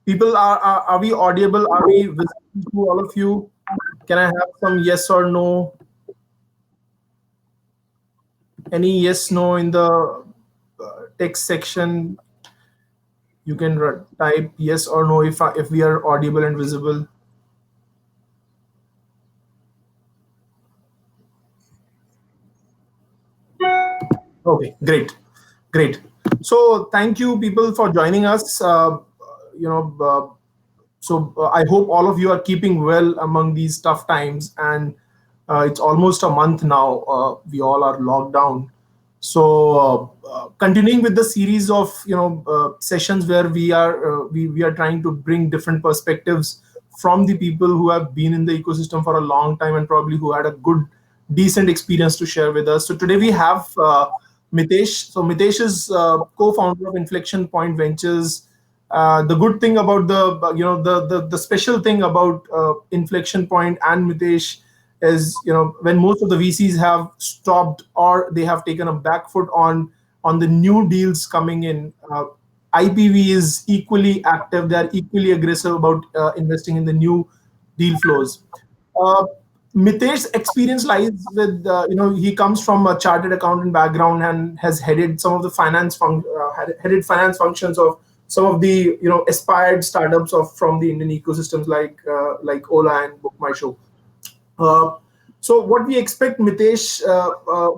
People, are we audible? Are we visible to all of you? Can I have some yes or no? Any yes, no in the text section? You can type yes or no if we are audible and visible. Okay, great, great. So thank you, people, for joining us. You know, I hope all of you are keeping well among these tough times, and it's almost a month now. We all are locked down. Continuing with the series of sessions where we are trying to bring different perspectives from the people who have been in the ecosystem for a long time and probably who had a good, decent experience to share with us. So today we have Mitesh. So Mitesh is co-founder of Inflection Point Ventures. The good thing about the special thing about Inflection Point and Mitesh is, when most of the VCs have stopped or they have taken a back foot on the new deals coming in, IPV is equally active. They are equally aggressive about investing in the new deal flows. Uh, Mitesh's experience lies with, he comes from a chartered accountant background and has headed some of the headed finance functions of some of the aspired startups from the Indian ecosystems like Ola and Book My Show. Uh, so what we expect, Mitesh,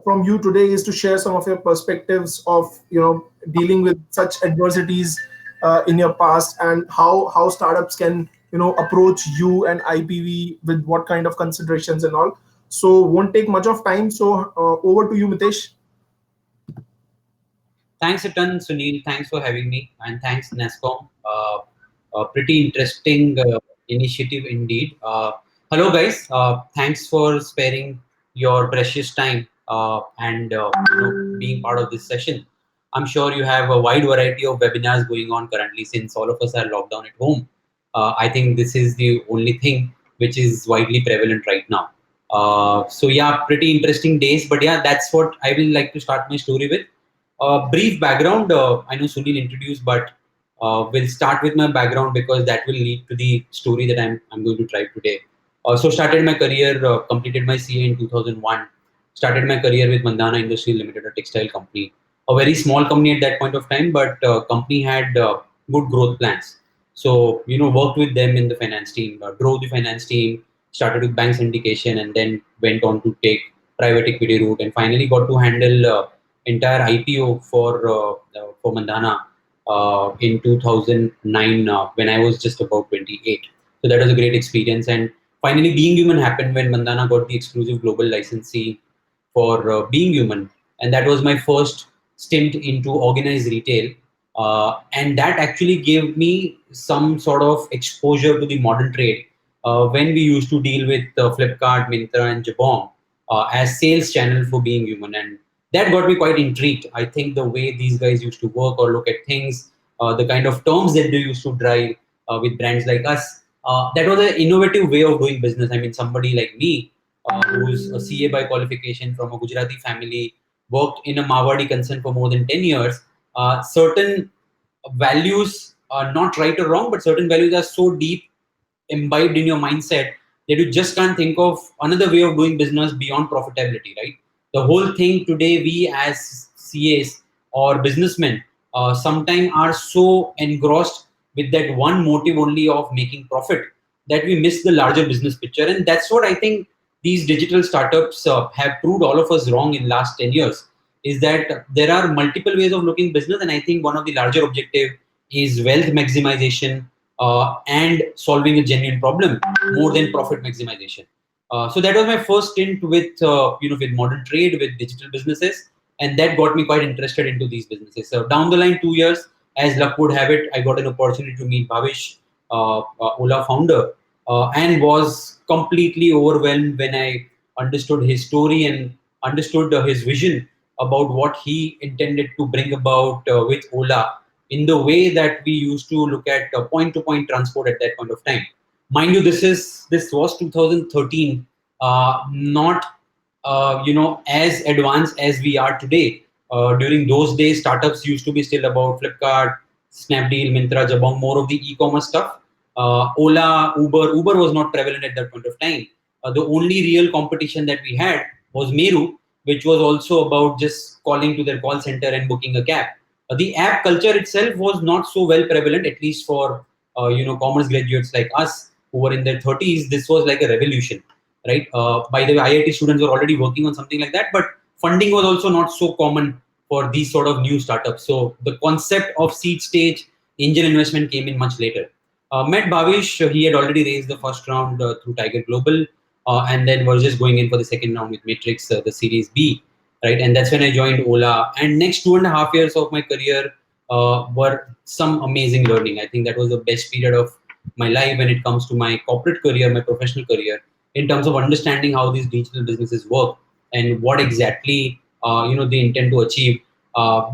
from you today is to share some of your perspectives of dealing with such adversities in your past, and how startups can approach you and IPV with what kind of considerations and all. So won't take much of time. So over to you, Mitesh. Thanks a ton, Sunil. Thanks for having me, and thanks, NASCOM. A pretty interesting initiative indeed. Hello, guys. Thanks for sparing your precious time and being part of this session. I'm sure you have a wide variety of webinars going on currently since all of us are locked down at home. I think this is the only thing which is widely prevalent right now. So yeah, pretty interesting days. But yeah, that's what I will like to start my story with. Brief background, I know Sunil introduced, but we'll start with my background because that will lead to the story that I'm going to drive today. So started my career, completed my CA in 2001, started my career with Mandana Industries Limited, a textile company. A very small company at that point of time, but company had good growth plans. So, worked with them in the finance team, drove the finance team, started with bank syndication, and then went on to take private equity route, and finally got to handle entire IPO for Mandana in 2009 when I was just about 28. So that was a great experience. And finally, Being Human happened when Mandana got the exclusive global licensee for Being Human, and that was my first stint into organized retail. And that actually gave me some sort of exposure to the modern trade when we used to deal with Flipkart, Myntra, and Jabong as sales channel for Being Human. And that got me quite intrigued. I think the way these guys used to work or look at things, the kind of terms that they used to drive with brands like us, that was an innovative way of doing business. I mean, somebody like me, who's a CA by qualification from a Gujarati family, worked in a Marwadi concern for more than 10 years, certain values are not right or wrong, but certain values are so deep imbibed in your mindset that you just can't think of another way of doing business beyond profitability, right? The whole thing today, we as CAs or businessmen sometimes are so engrossed with that one motive only of making profit that we miss the larger business picture. And that's what I think these digital startups have proved all of us wrong in last 10 years, is that there are multiple ways of looking business. And I think one of the larger objective is wealth maximization and solving a genuine problem more than profit maximization. So that was my first stint with modern trade, with digital businesses, and that got me quite interested into these businesses. So down the line, 2 years, as luck would have it, I got an opportunity to meet Bhavish, Ola founder, and was completely overwhelmed when I understood his story and understood his vision about what he intended to bring about with Ola in the way that we used to look at point-to-point transport at that point of time. Mind you, this was 2013, not as advanced as we are today. During those days, startups used to be still about Flipkart, Snapdeal, Myntra, Jabong, more of the e-commerce stuff. Ola, Uber was not prevalent at that point of time. The only real competition that we had was Meru, which was also about just calling to their call center and booking a cab. The app culture itself was not so well prevalent, at least for commerce graduates like us who were in their 30s. This was like a revolution, right? By the way, IIT students were already working on something like that, but funding was also not so common for these sort of new startups. So the concept of seed stage angel investment came in much later. Met Bhavish, he had already raised the first round through Tiger Global, and then was just going in for the second round with Matrix, the Series B, right? And that's when I joined Ola. And next 2.5 years of my career were some amazing learning. I think that was the best period of my life when it comes to my corporate career, my professional career, in terms of understanding how these digital businesses work and what exactly they intend to achieve.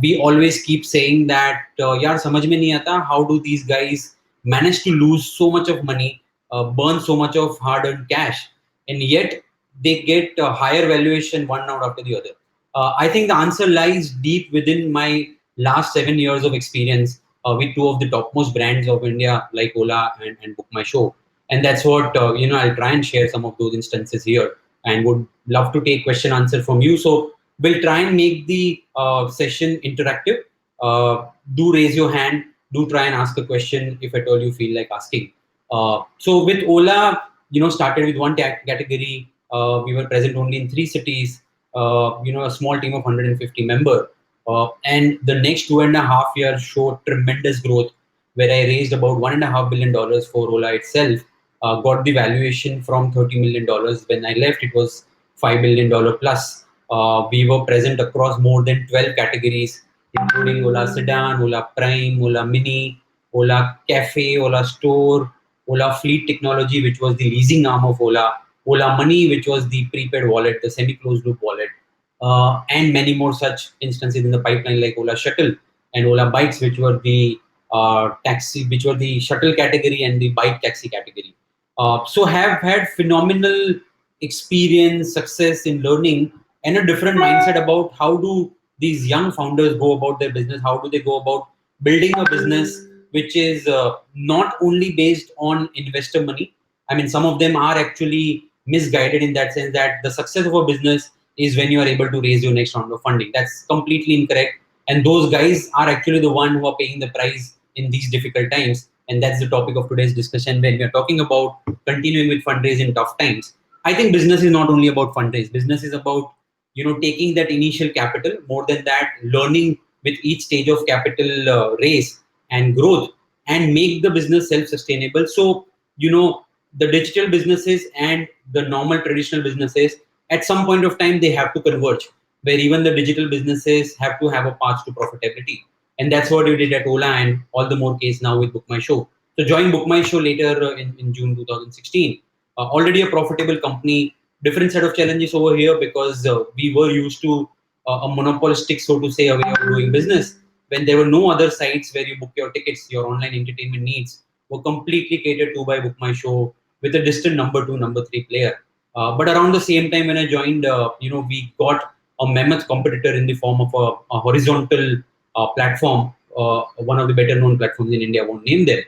We always keep saying that, yaar, samajh mein nahi aata, how do these guys manage to lose so much of money, burn so much of hard-earned cash, and yet they get a higher valuation one out after the other. I think the answer lies deep within my last 7 years of experience with two of the topmost brands of India, like Ola and Book My Show. And that's what, I'll try and share some of those instances here and would love to take question answer from you. So we'll try and make the session interactive. Do raise your hand. Do try and ask a question if at all you feel like asking. So with Ola, started with one category. We were present only in 3 cities. A small team of 150 members. And the next 2.5 years showed tremendous growth, where I raised about $1.5 billion for Ola itself. Got the valuation from $30 million. When I left, it was $5 billion plus. We were present across more than 12 categories, including Ola Sedan, Ola Prime, Ola Mini, Ola Cafe, Ola Store, Ola Fleet Technology, which was the leasing arm of Ola, Ola Money, which was the prepaid wallet, the semi-closed loop wallet, and many more such instances in the pipeline like Ola Shuttle and Ola Bikes, which were the taxi, which were the shuttle category and the bike taxi category. So have had phenomenal experience, success in learning, and a different mindset about how do these young founders go about their business, how do they go about building a business which is not only based on investor money. I mean, some of them are actually misguided in that sense that the success of a business is when you are able to raise your next round of funding. That's completely incorrect. And those guys are actually the one who are paying the price in these difficult times. And that's the topic of today's discussion when we are talking about continuing with fundraising in tough times. I think business is not only about fundraise. Business is about taking that initial capital. More than that, learning with each stage of capital raise and growth, and make the business self-sustainable. So the digital businesses and the normal traditional businesses, at some point of time they have to converge, where even the digital businesses have to have a path to profitability. And that's what we did at Ola, and all the more case now with Book My Show. So joined Book My Show later in June 2016. Already a profitable company. Different set of challenges over here because we were used to a monopolistic, so to say, a way of doing business. When there were no other sites where you book your tickets, your online entertainment needs were completely catered to by Book My Show, with a distant number two, number three player. But around the same time when I joined, we got a mammoth competitor in the form of a horizontal platform, one of the better known platforms in India, I won't name them.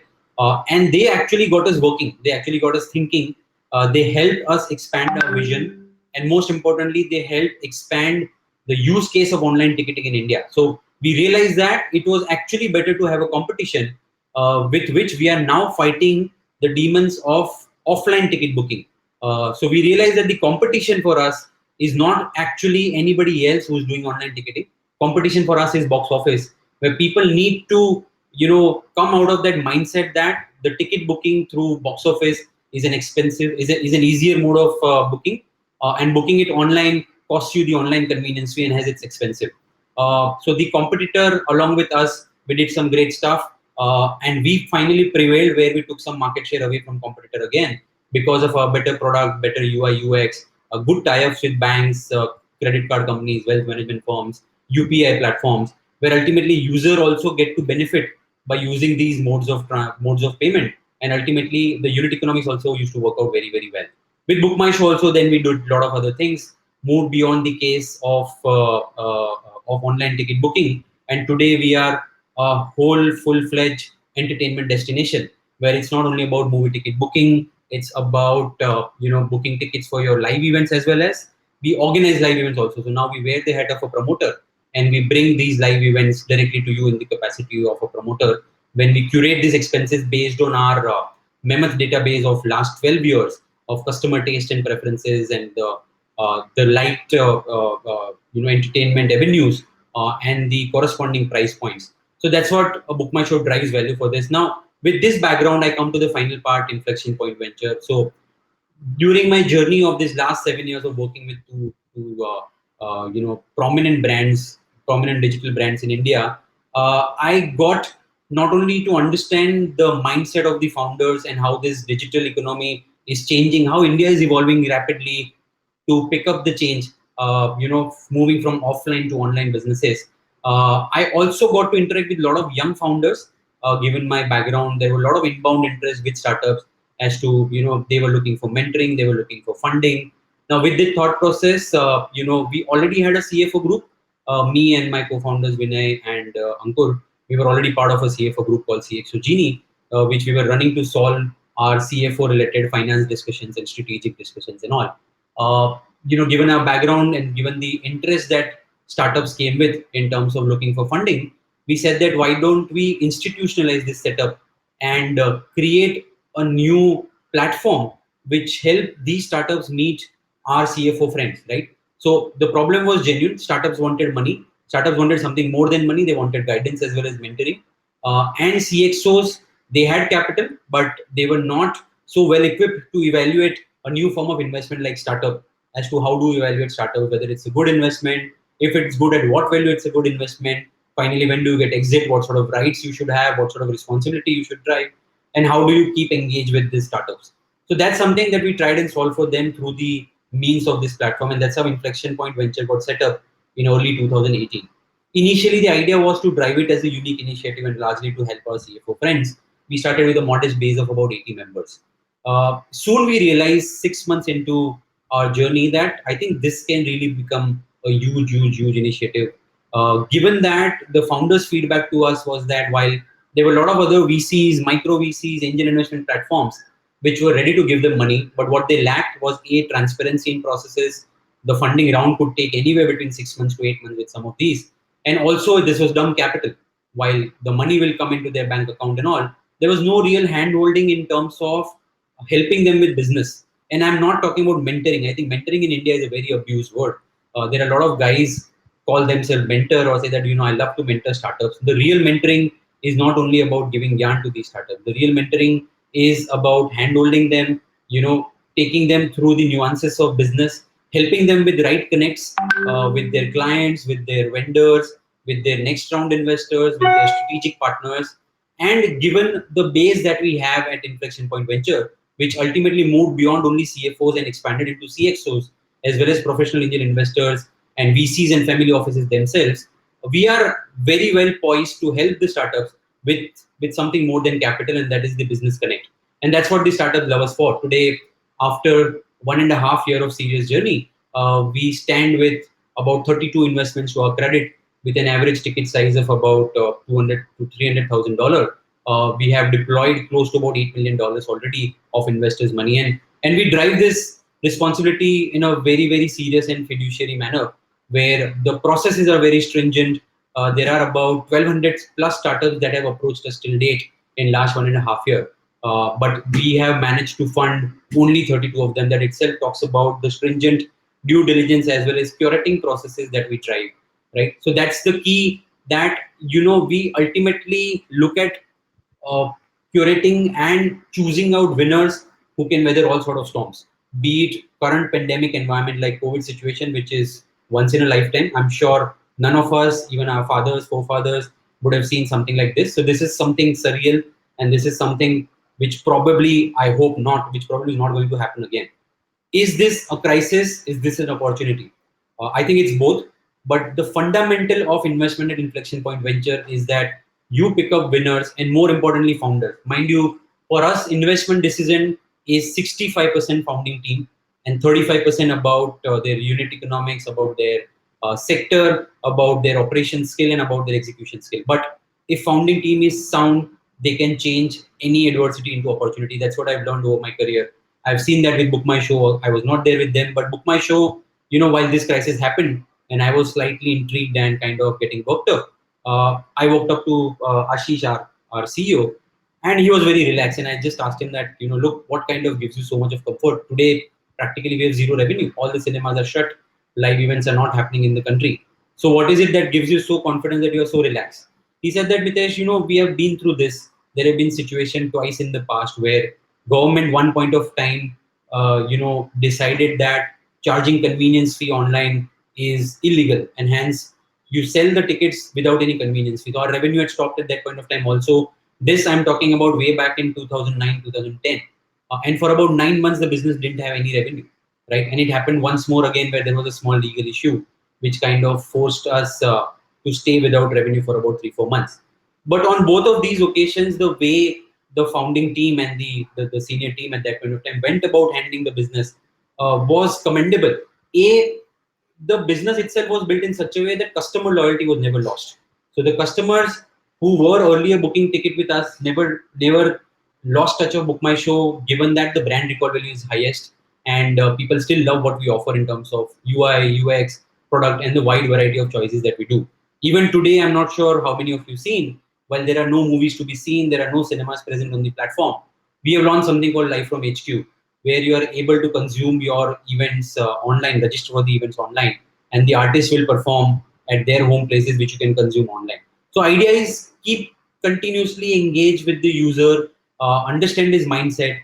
And they actually got us working. They actually got us thinking. They helped us expand our vision. And most importantly, they helped expand the use case of online ticketing in India. So we realized that it was actually better to have a competition with which we are now fighting the demons of offline ticket booking. So we realized that the competition for us is not actually anybody else who's doing online ticketing. Competition for us is box office, where people need to, come out of that mindset that the ticket booking through box office is an expensive, is an easier mode of booking, and booking it online costs you the online convenience fee and has its expensive. So the competitor, along with us, we did some great stuff, and we finally prevailed, where we took some market share away from competitor again because of a better product, better UI UX, a good tie-ups with banks, credit card companies, wealth management firms, UPI platforms, where ultimately user also get to benefit by using these modes of payment, and ultimately the unit economics also used to work out very very well. With Book My Show also, then we did a lot of other things, moved beyond the case of online ticket booking, and today we are a whole full-fledged entertainment destination where it's not only about movie ticket booking, it's about booking tickets for your live events as well as we organize live events also. So now we wear the hat of a promoter and we bring these live events directly to you in the capacity of a promoter. When we curate these expenses based on our mammoth database of last 12 years of customer taste and preferences and the light entertainment avenues and the corresponding price points. So that's what a Book My Show drives value for this. Now, with this background, I come to the final part, Inflection Point Venture. So during my journey of this last 7 years of working with prominent brands, prominent digital brands in India, I got not only to understand the mindset of the founders and how this digital economy is changing, how India is evolving rapidly to pick up the change, moving from offline to online businesses. I also got to interact with a lot of young founders. Given my background, there were a lot of inbound interest with startups as to, they were looking for mentoring, they were looking for funding. Now, with the thought process, we already had a CFO group. Me and my co-founders Vinay and Ankur, we were already part of a CFO group called CXO Genie, which we were running to solve our CFO related finance discussions and strategic discussions and all. Given our background and given the interest that startups came with in terms of looking for funding, we said that why don't we institutionalize this setup and create a new platform which help these startups meet our CFO friends, right? So the problem was genuine. Startups wanted money. Startups wanted something more than money. They wanted guidance as well as mentoring. And CXOs, they had capital, but they were not so well equipped to evaluate a new form of investment like startup as to how do you evaluate startup, whether it's a good investment, if it's good at what value it's a good investment. Finally, when do you get exit? What sort of rights you should have? What sort of responsibility you should drive? And how do you keep engaged with these startups? So that's something that we tried and solved for them through the means of this platform, and that's how Inflection Point Venture got set up in early 2018. Initially, the idea was to drive it as a unique initiative and largely to help our CFO friends. We started with a modest base of about 80 members. Soon we realized 6 months into our journey that I think this can really become a huge, huge, huge initiative. Given that the founders' feedback to us was that while there were a lot of other VCs, micro VCs, angel investment platforms, which were ready to give them money, but what they lacked was a transparency in processes. The funding round could take anywhere between 6 months to 8 months with some of these, and also this was dumb capital. While the money will come into their bank account and all, there was no real hand holding in terms of helping them with business. And I'm not talking about mentoring. I think mentoring in India is a very abused word. There are a lot of guys call themselves mentor or say that, I love to mentor startups. The real mentoring is not only about giving yarn to these startups. The real mentoring is about handholding them, taking them through the nuances of business, helping them with right connects with their clients, with their vendors, with their next round investors, with their strategic partners. And given the base that we have at Inflection Point Venture, which ultimately moved beyond only CFOs and expanded into CXOs, as well as professional angel investors and VCs and family offices themselves, we are very well poised to help the startups with something more than capital, and that is the business connect. And that's what the startups love us for. Today, after 1.5 years of serious journey, we stand with about 32 investments to our credit, with an average ticket size of about 200 to $300,000. We have deployed close to about $8 million already of investors' money, and we drive this responsibility in a very, very serious and fiduciary manner, where the processes are very stringent. There are about 1,200 plus startups that have approached us till date in last 1.5 years. But we have managed to fund only 32 of them. That itself talks about the stringent due diligence as well as curating processes that we drive, right? So that's the key, that we ultimately look at uh, curating and choosing out winners who can weather all sort of storms, be it current pandemic environment like COVID situation, which is once in a lifetime. I'm sure none of us, even our fathers, forefathers, would have seen something like this. So this is something surreal, and this is something which probably, I hope not, which probably is not going to happen again. Is this a crisis? Is this an opportunity? I think it's both. But the fundamental of investment at Inflection Point Venture is that you pick up winners and, more importantly, founders. Mind you, for us, investment decision is 65% founding team and 35% about their unit economics, about their sector, about their operation skill, and about their execution skill. But if founding team is sound, they can change any adversity into opportunity. That's what I've learned over my career. I've seen that with Book My Show. I was not there with them, but Book My Show, while this crisis happened and I was slightly intrigued and kind of getting worked up, I walked up to Ashish, our CEO, and he was very relaxed. And I just asked him that, look, what kind of gives you so much of comfort? Today, practically, we have zero revenue. All the cinemas are shut. Live events are not happening in the country. So, what is it that gives you so confidence that you are so relaxed? He said that, Mitesh, we have been through this. There have been situations twice in the past where government, one point of time, decided that charging convenience fee online is illegal, and hence you sell the tickets without any convenience fee. So our revenue had stopped at that point of time. Also, this I'm talking about way back in 2009, 2010, and for about 9 months the business didn't have any revenue, right? And it happened once more again where there was a small legal issue, which kind of forced us to stay without revenue for about 3-4 months. But on both of these occasions, the way the founding team and the senior team at that point of time went about handling the business was commendable. The business itself was built in such a way that customer loyalty was never lost. So the customers who were earlier booking ticket with us never lost touch of Book My Show, given that the brand recall value is highest and people still love what we offer in terms of UI, UX, product, and the wide variety of choices that we do. Even today, I'm not sure how many of you seen. While there are no movies to be seen, there are no cinemas present on the platform. We have launched something called Live from HQ, where you are able to consume your events online, register for the events online, and the artists will perform at their home places, which you can consume online. So, idea is keep continuously engage with the user, understand his mindset.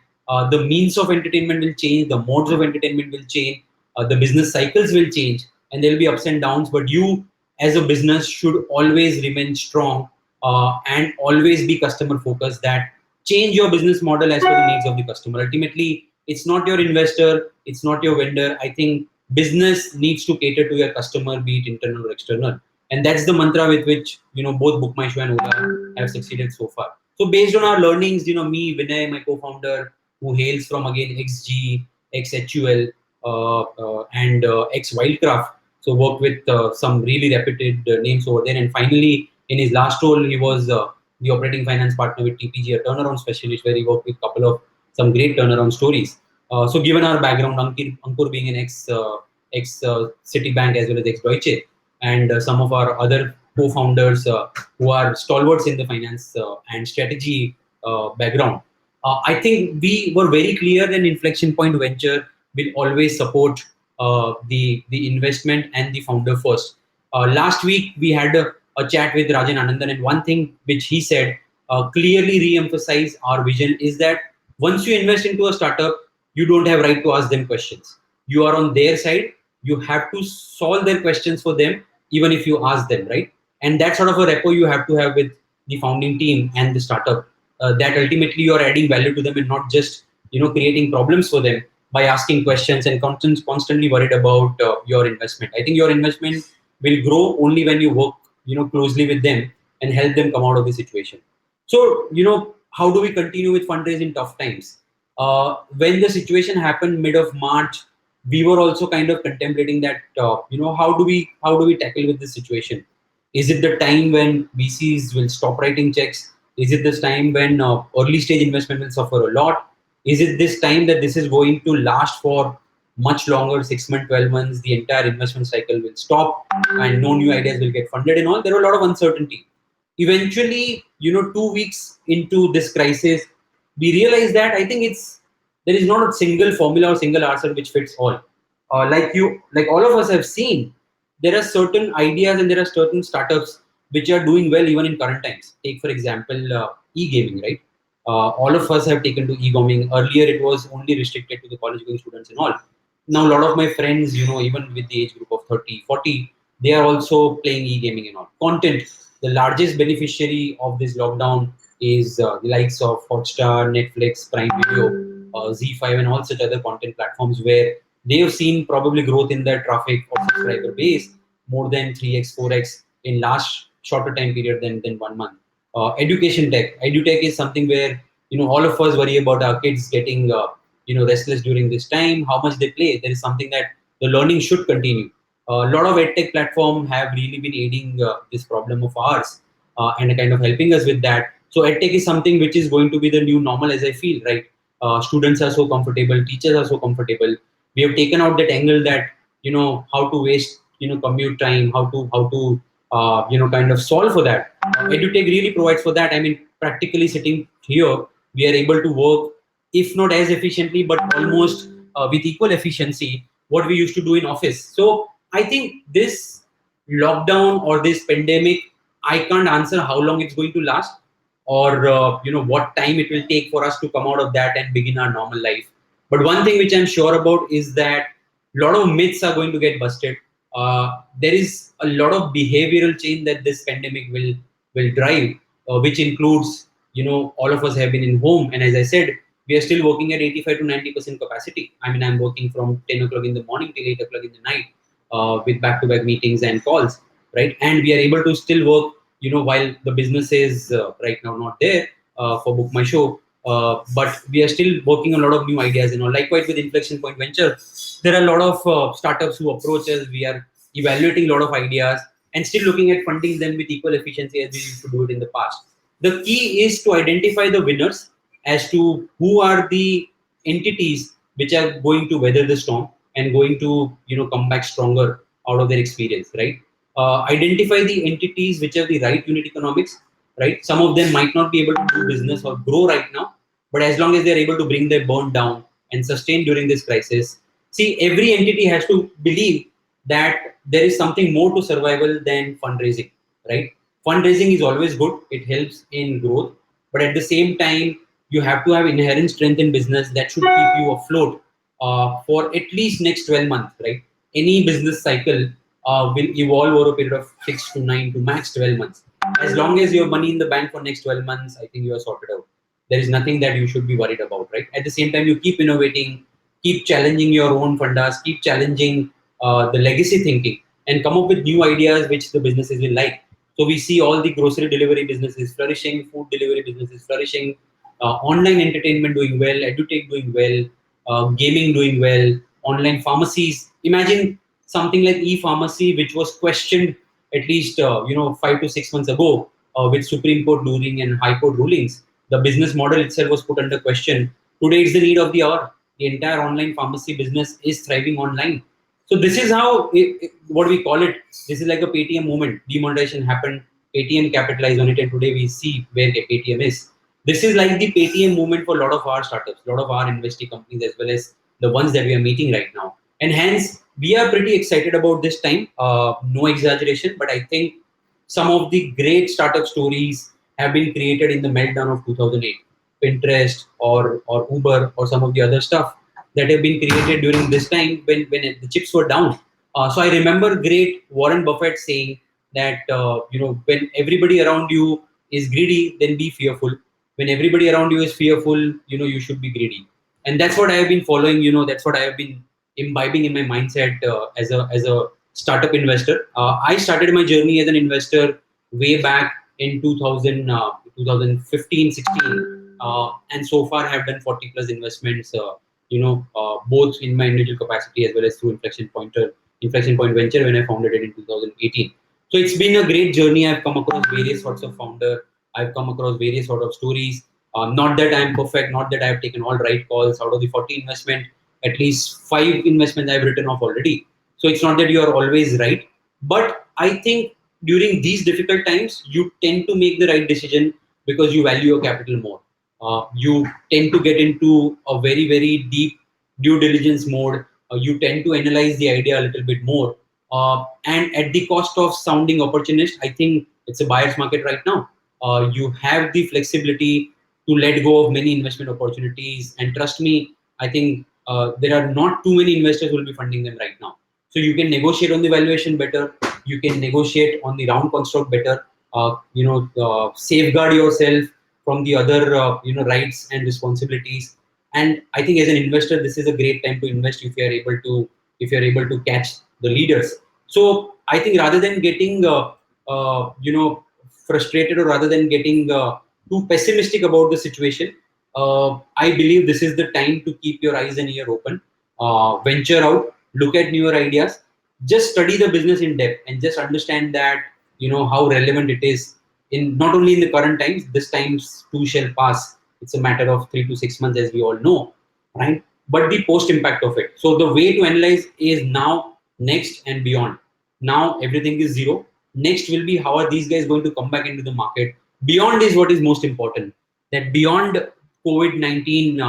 The means of entertainment will change, the modes of entertainment will change, the business cycles will change, and there will be ups and downs. But you, as a business, should always remain strong and always be customer focused. That change your business model as per the needs of the customer. Ultimately, it's not your investor, it's not your vendor. I think business needs to cater to your customer, be it internal or external. And that's the mantra with which both Book My Show and Ola have succeeded so far. So based on our learnings, me, Vinay, my co-founder, who hails from again XG, XHUL, and X Wildcraft, so worked with some really reputed names over there. And finally, in his last role, he was the operating finance partner with TPG, a turnaround specialist, where he worked with a couple of some great turnaround stories. So given our background, Ankur being an ex Citibank as well as ex Deutsche, and some of our other co-founders who are stalwarts in the finance and strategy background, I think we were very clear that Inflection Point Venture will always support the investment and the founder first. Last week we had a chat with Rajan Anandan, and one thing which he said clearly re-emphasize our vision is that once you invest into a startup, you don't have right to ask them questions. You are on their side. You have to solve their questions for them, even if you ask them, right? And that sort of a rapport you have to have with the founding team and the startup. That ultimately you are adding value to them and not just creating problems for them by asking questions and constantly worried about your investment. I think your investment will grow only when you work closely with them and help them come out of the situation. So how do we continue with fundraising in tough times? When the situation happened mid of March, we were also kind of contemplating that how do we tackle with this situation? Is it the time when VCs will stop writing checks? Is it this time when early stage investment will suffer a lot? Is it this time that this is going to last for much longer, 6 months, 12 months? The entire investment cycle will stop and no new ideas will get funded and all. There were a lot of uncertainty. Eventually, 2 weeks into this crisis, we realized that I think there is not a single formula or single answer which fits all. Like all of us have seen, there are certain ideas and there are certain startups which are doing well even in current times. Take for example e-gaming, right? All of us have taken to e-gaming. Earlier, it was only restricted to the college going students and all. Now, a lot of my friends, even with the age group of 30, 40, they are also playing e-gaming and all. Content, the largest beneficiary of this lockdown is the likes of Hotstar, Netflix, Prime Video, Z5, and all such other content platforms where they have seen probably growth in their traffic or subscriber base more than 3x, 4x in last shorter time period than 1 month. Education tech, edutech is something where all of us worry about our kids getting restless during this time, how much they play. There is something that the learning should continue. A lot of edtech platform have really been aiding this problem of ours. and kind of helping us with that. So edtech is something which is going to be the new normal, as I feel, right? Students are so comfortable, teachers are so comfortable. We have taken out that angle that how to waste commute time, how to kind of solve for that. EduTech really provides for that. I mean, practically sitting here, we are able to work, if not as efficiently, but almost with equal efficiency what we used to do in office. So I think this lockdown or this pandemic, I can't answer how long it's going to last, or what time it will take for us to come out of that and begin our normal life. But one thing which I'm sure about is that a lot of myths are going to get busted. There is a lot of behavioral change that this pandemic will drive, which includes all of us have been in home, and as I said, we are still working at 85 to 90% capacity. I mean, I'm working from 10 o'clock in the morning till 8 o'clock in the night, with back-to-back meetings and calls, right? And we are able to still work, while the business is right now not there for Book My Show, but we are still working on a lot of new ideas. Likewise with Inflection Point Venture, there are a lot of startups who approach us. We are evaluating a lot of ideas and still looking at funding them with equal efficiency as we used to do it in the past. The key is to identify the winners as to who are the entities which are going to weather the storm and going to come back stronger out of their experience, right? Identify the entities which have the right unit economics, right? Some of them might not be able to do business or grow right now, but as long as they're able to bring their burn down and sustain during this crisis. See, every entity has to believe that there is something more to survival than fundraising, right? Fundraising is always good, it helps in growth, but at the same time, you have to have inherent strength in business that should keep you afloat for at least next 12 months, right? Any business cycle will evolve over a period of 6 to 9 to max 12 months. As long as you have money in the bank for next 12 months, I think you are sorted out. There is nothing that you should be worried about, right? At the same time, you keep innovating, keep challenging your own fundas, keep challenging the legacy thinking, and come up with new ideas which the businesses will like. So we see all the grocery delivery businesses flourishing, food delivery businesses flourishing, online entertainment doing well, edutech doing well, gaming doing well, online pharmacies. Imagine something like e-pharmacy, which was questioned at least 5 to 6 months ago with Supreme Court ruling and High Court rulings. The business model itself was put under question. Today, it's the need of the hour. The entire online pharmacy business is thriving online. So this is how what we call it. This is like a Paytm moment. Demonetization happened. Paytm capitalized on it, and today we see where Paytm is. This is like the Paytm movement for a lot of our startups, a lot of our investee companies, as well as the ones that we are meeting right now. And hence, we are pretty excited about this time. No exaggeration, but I think some of the great startup stories have been created in the meltdown of 2008. Pinterest or Uber or some of the other stuff that have been created during this time when the chips were down. So I remember great Warren Buffett saying that when everybody around you is greedy, then be fearful. When everybody around you is fearful, you should be greedy. And that's what I have been following. That's what I have been imbibing in my mindset as a startup investor. I started my journey as an investor way back in 2000, 2015-16, and so far have done 40 plus investments. Both in my individual capacity as well as through Inflection Point Venture when I founded it in 2018. So it's been a great journey. I've come across various sorts of founder. I've come across various sort of stories. Not that I'm perfect, not that I've taken all right calls. Out of the 40 investment, at least 5 investments I've written off already. So it's not that you are always right. But I think during these difficult times, you tend to make the right decision because you value your capital more. You tend to get into a very, very deep due diligence mode. You tend to analyze the idea a little bit more. And at the cost of sounding opportunist, I think it's a buyer's market right now. You have the flexibility to let go of many investment opportunities. And trust me, I think there are not too many investors who will be funding them right now. So you can negotiate on the valuation better. You can negotiate on the round construct better. Safeguard yourself from the other rights and responsibilities. And I think as an investor, this is a great time to invest if you are able to catch the leaders. So I think rather than getting frustrated or rather than getting too pessimistic about the situation, I believe this is the time to keep your eyes and ear open, venture out, look at newer ideas, just study the business in depth, and just understand that how relevant it is in not only in the current times, this times too shall pass. It's a matter of 3 to 6 months, as we all know, right? But the post impact of it. So the way to analyze is now, next, and beyond. Now everything is zero. Next will be how are these guys going to come back into the market. Beyond is what is most important. That beyond COVID-19,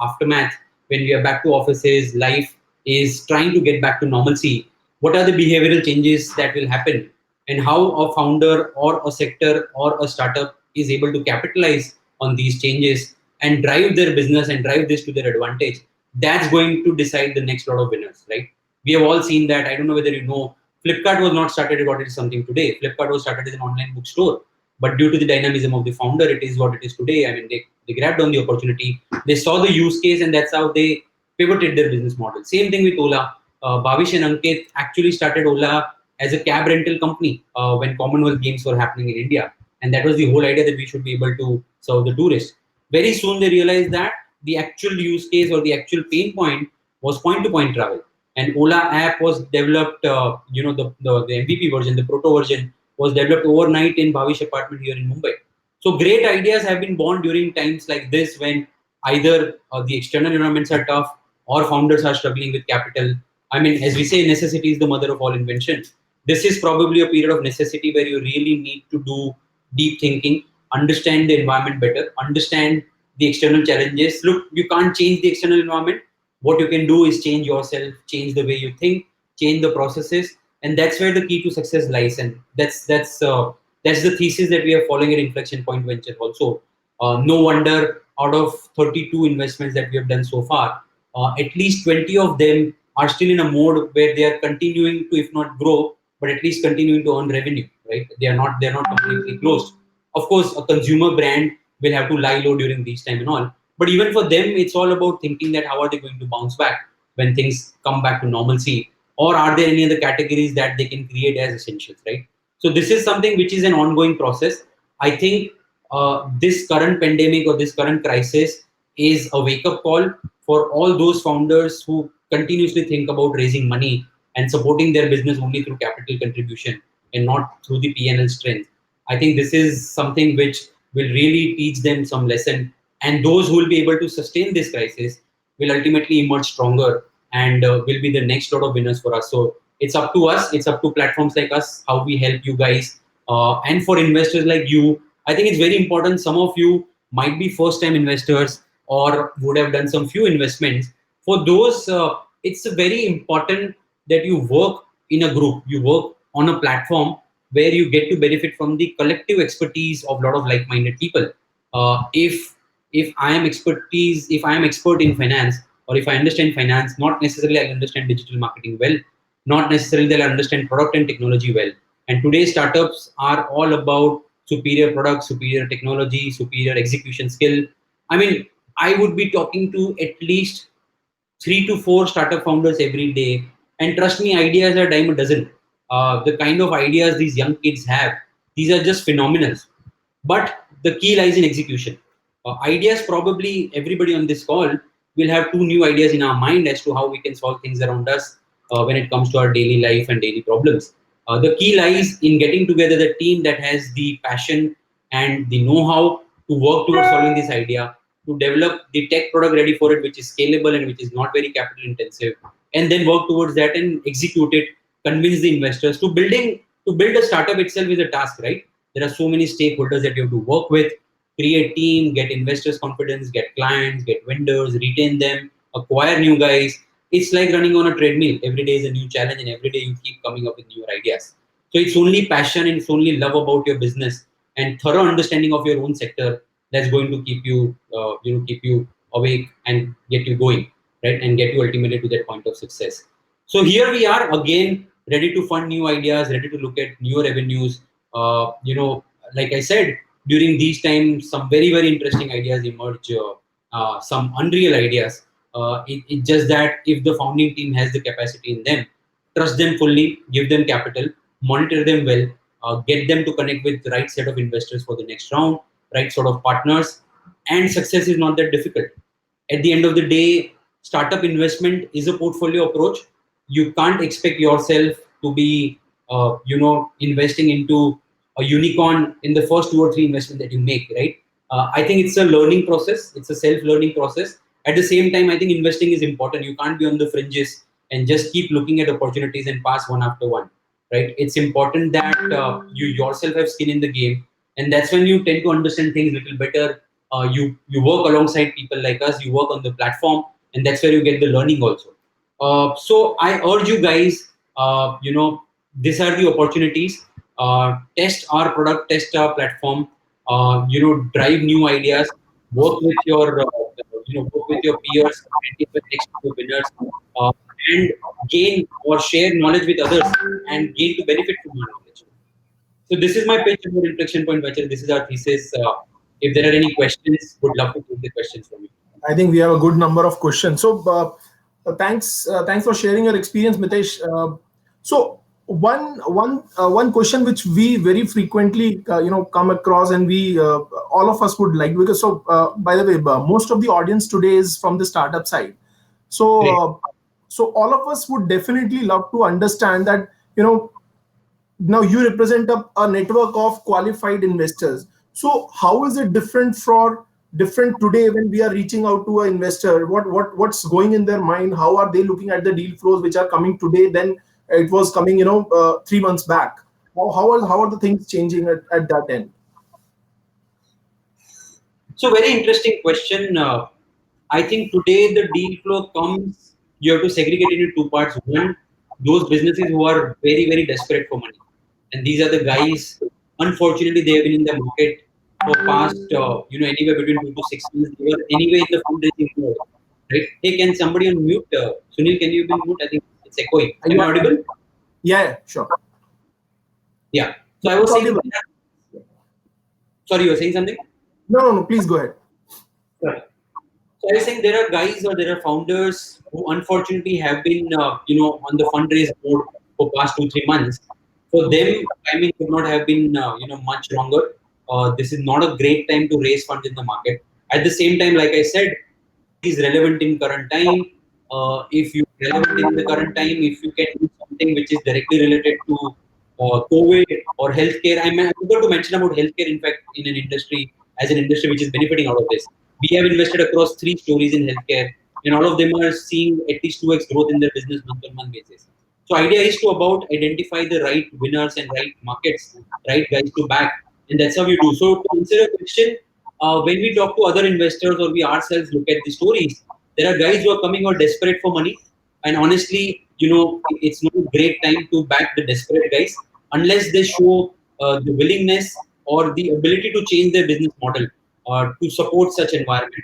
aftermath, when we are back to offices, life is trying to get back to normalcy. What are the behavioral changes that will happen, and how a founder or a sector or a startup is able to capitalize on these changes and drive their business and drive this to their advantage? That's going to decide the next lot of winners, right? We have all seen that. I don't know whether you know, Flipkart was not started what it is something today. Flipkart was started as an online bookstore, but due to the dynamism of the founder, it is what it is today. I mean, they grabbed on the opportunity, they saw the use case, and that's how they pivoted their business model. Same thing with Ola. Bhavish and Ankit actually started Ola as a cab rental company when Commonwealth Games were happening in India. And that was the whole idea, that we should be able to serve the tourists. Very soon they realized that the actual use case or the actual pain point was point to point travel. And Ola app was developed, the MVP version, the proto version was developed overnight in Bhavish apartment here in Mumbai. So great ideas have been born during times like this, when either the external environments are tough or founders are struggling with capital. I mean, as we say, necessity is the mother of all invention. This is probably a period of necessity where you really need to do deep thinking, understand the environment better, understand the external challenges. Look, you can't change the external environment. What you can do is change yourself, change the way you think, change the processes, and that's where the key to success lies. And that's the thesis that we are following at Inflection Point Ventures also. No wonder out of 32 investments that we have done so far, at least 20 of them are still in a mode where they are continuing to, if not grow, but at least continuing to earn revenue. Right? They're not completely closed. Of course, a consumer brand will have to lie low during these time and all. But even for them, it's all about thinking that how are they going to bounce back when things come back to normalcy, or are there any other categories that they can create as essentials, right? So this is something which is an ongoing process. I think this current pandemic or this current crisis is a wake-up call for all those founders who continuously think about raising money and supporting their business only through capital contribution and not through the P&L strength. I think this is something which will really teach them some lesson, and those who will be able to sustain this crisis will ultimately emerge stronger and will be the next lot of winners for us. So it's up to us, it's up to platforms like us, how we help you guys. And for investors like you, I think it's very important. Some of you might be first time investors or would have done some few investments. For those, it's very important that you work in a group, you work on a platform where you get to benefit from the collective expertise of a lot of like-minded people. If I am expert in finance, or if I understand finance, not necessarily I understand digital marketing well, not necessarily I understand product and technology well. And today's startups are all about superior products, superior technology, superior execution skill. I mean, I would be talking to at least 3 to 4 startup founders every day. And trust me, ideas are dime a dozen. The kind of ideas these young kids have, these are just phenomenal. But the key lies in execution. Ideas, probably everybody on this call will have 2 new ideas in our mind as to how we can solve things around us when it comes to our daily life and daily problems. The key lies in getting together the team that has the passion and the know-how to work towards solving this idea, to develop the tech product ready for it, which is scalable and which is not very capital intensive, and then work towards that and execute it, convince the investors. To build a startup itself is a task, right? There are so many stakeholders that you have to work with, create team, get investors confidence, get clients, get vendors, retain them, acquire new guys. It's like running on a treadmill. Every day is a new challenge, and every day you keep coming up with new ideas. So it's only passion and it's only love about your business and thorough understanding of your own sector that's going to keep you awake and get you going, right? And get you ultimately to that point of success. So here we are again, ready to fund new ideas, ready to look at new revenues. Like I said, during these times, some very, very interesting ideas emerge, some unreal ideas. It's just that if the founding team has the capacity in them, trust them fully, give them capital, monitor them well, get them to connect with the right set of investors for the next round, right sort of partners, and success is not that difficult. At the end of the day, startup investment is a portfolio approach. You can't expect yourself to be investing into a unicorn in the first 2 or 3 investment that you make, right? I think it's a learning process. It's a self-learning process. At the same time, I think investing is important. You can't be on the fringes and just keep looking at opportunities and pass one after one, right? It's important that you yourself have skin in the game, and that's when you tend to understand things a little better. You work alongside people like us. You work on the platform, and that's where you get the learning also. So I urge you guys, these are the opportunities. Test our product, test our platform. Drive new ideas. Work with your, work with your peers. Identify next few winners, uh, and gain or share knowledge with others, and gain to benefit from our knowledge. So this is my pitch about Inflection Point Venture. This is our thesis. If there are any questions, would love to take the questions from you. I think we have a good number of questions. So, thanks for sharing your experience, Mitesh. So, one question which we very frequently, come across, and we all of us would like, because by the way, most of the audience today is from the startup side. So, Great. so all of us would definitely love to understand that, now you represent a network of qualified investors. So how is it different today when we are reaching out to an investor? What's going in their mind? How are they looking at the deal flows which are coming today than it was coming 3 months back? How are the things changing at that end? So very interesting question. I think today the deal flow comes. You have to segregate it into two parts. One, those businesses who are very very desperate for money, and these are the guys. Unfortunately, they have been in the market for past anywhere between 2 to 6 months. They were anyway in the fundraising mode, right? Hey, can somebody unmute? Sunil, can you be mute? I think it's echoing. Am I Yeah, audible? yeah, sure. Yeah. So I Yeah, it's was saying. audible. Sorry, you were saying something. No, please go ahead. Sorry. So I was saying there are guys or there are founders who unfortunately have been, on the fundraise mode for past 2 3 months. For them, timing could not have been, much longer. This is not a great time to raise funds in the market. At the same time, like I said, is relevant in current time. If you relevant in the current time, if you can do something which is directly related to COVID or healthcare, I'm going to mention about healthcare. In fact, in an industry as an industry which is benefiting out of this, we have invested across three stories in healthcare, and all of them are seeing at least 2x growth in their business month on month basis. So idea is to about identify the right winners and right markets, right guys to back, and that's how you do. So to answer your question, when we talk to other investors or we ourselves look at the stories, there are guys who are coming out desperate for money, and honestly, it's not a great time to back the desperate guys unless they show the willingness or the ability to change their business model to support such environment.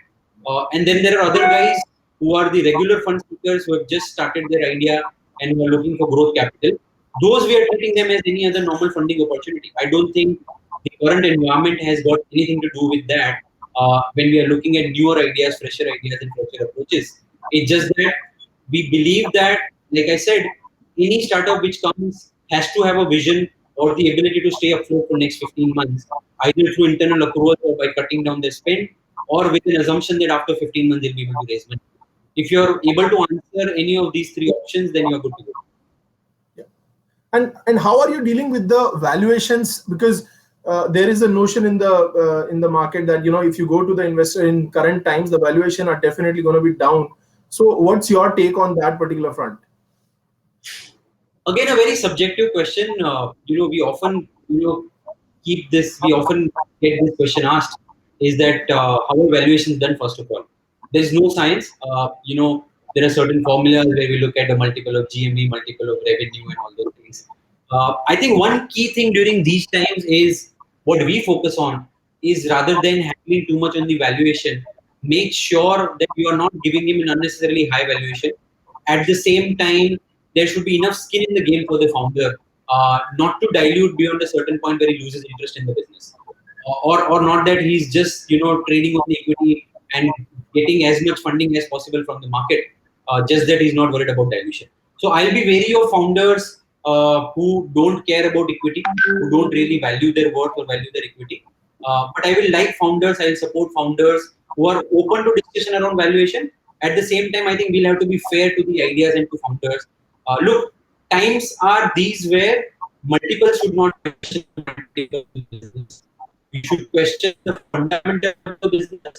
And then there are other guys who are the regular fund seekers who have just started their idea and who are looking for growth capital. Those we are treating them as any other normal funding opportunity. I don't think the current environment has got anything to do with that. When we are looking at newer ideas, fresher ideas, and fresher approaches, it's just that we believe that, like I said, any startup which comes has to have a vision or the ability to stay afloat for next 15 months, either through internal accruals or by cutting down their spend, or with an assumption that after 15 months they'll be able to raise money. If you're able to answer any of these three options, then you're good to go. Yeah. And how are you dealing with the valuations? Because there is a notion in the market that, if you go to the investor in current times, the valuation are definitely going to be down. So what's your take on that particular front? Again, a very subjective question. We often, we often get this question asked, is that how are valuations done, first of all? There's no science. There are certain formulas where we look at the multiple of GMV, multiple of revenue, and all those things. I think one key thing during these times is what we focus on is, rather than handling too much on the valuation, make sure that you are not giving him an unnecessarily high valuation. At the same time, there should be enough skin in the game for the founder, not to dilute beyond a certain point where he loses interest in the business, or not that he's just trading on the equity and getting as much funding as possible from the market, just that he's not worried about dilution. So I'll be wary of founders who don't care about equity, who don't really value their worth or value their equity. But I will like founders, I will support founders who are open to discussion around valuation. At the same time, I think we'll have to be fair to the ideas and to founders. Look, times are these where multiple should not question the multiple of the business. You should question the fundamental of the business.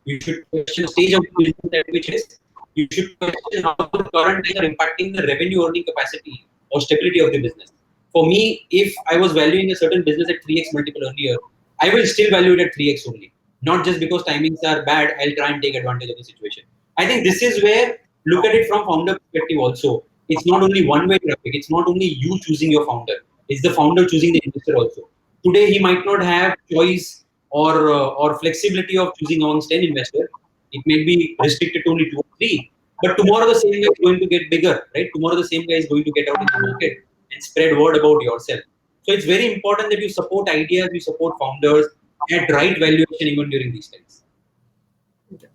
You should question the stage of the business at which it is. You should question how the current times are impacting the revenue earning capacity or stability of the business. For me, if I was valuing a certain business at 3x multiple earlier, I will still value it at 3x only. Not just because timings are bad, I'll try and take advantage of the situation. I think this is where, look at it from founder perspective also. It's not only one way traffic, it's not only you choosing your founder, it's the founder choosing the investor also. Today, he might not have choice or flexibility of choosing amongst 10 investors. It may be restricted to only two or three. But tomorrow, the same guy is going to get bigger, right? Tomorrow, the same guy is going to get out in the market and spread word about yourself. So it's very important that you support ideas, you support founders at right valuation even during these times. Okay.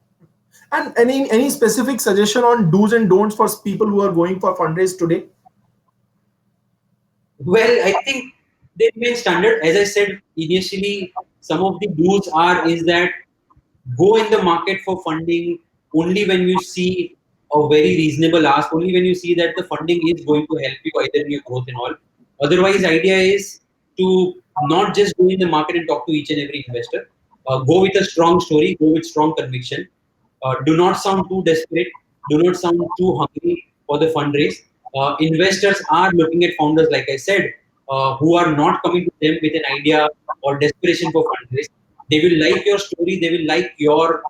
And any specific suggestion on do's and don'ts for people who are going for fundraise today? Well, I think they remain standard. As I said initially, some of the do's are is that go in the market for funding only when you see a very reasonable ask, only when you see that the funding is going to help you either in your growth and all. Otherwise, idea is to not just go in the market and talk to each and every investor. Go with a strong story, go with strong conviction. Do not sound too desperate. Do not sound too hungry for the fundraise. Investors are looking at founders, like I said, who are not coming to them with an idea or desperation for fundraise. They will like your story. They will like your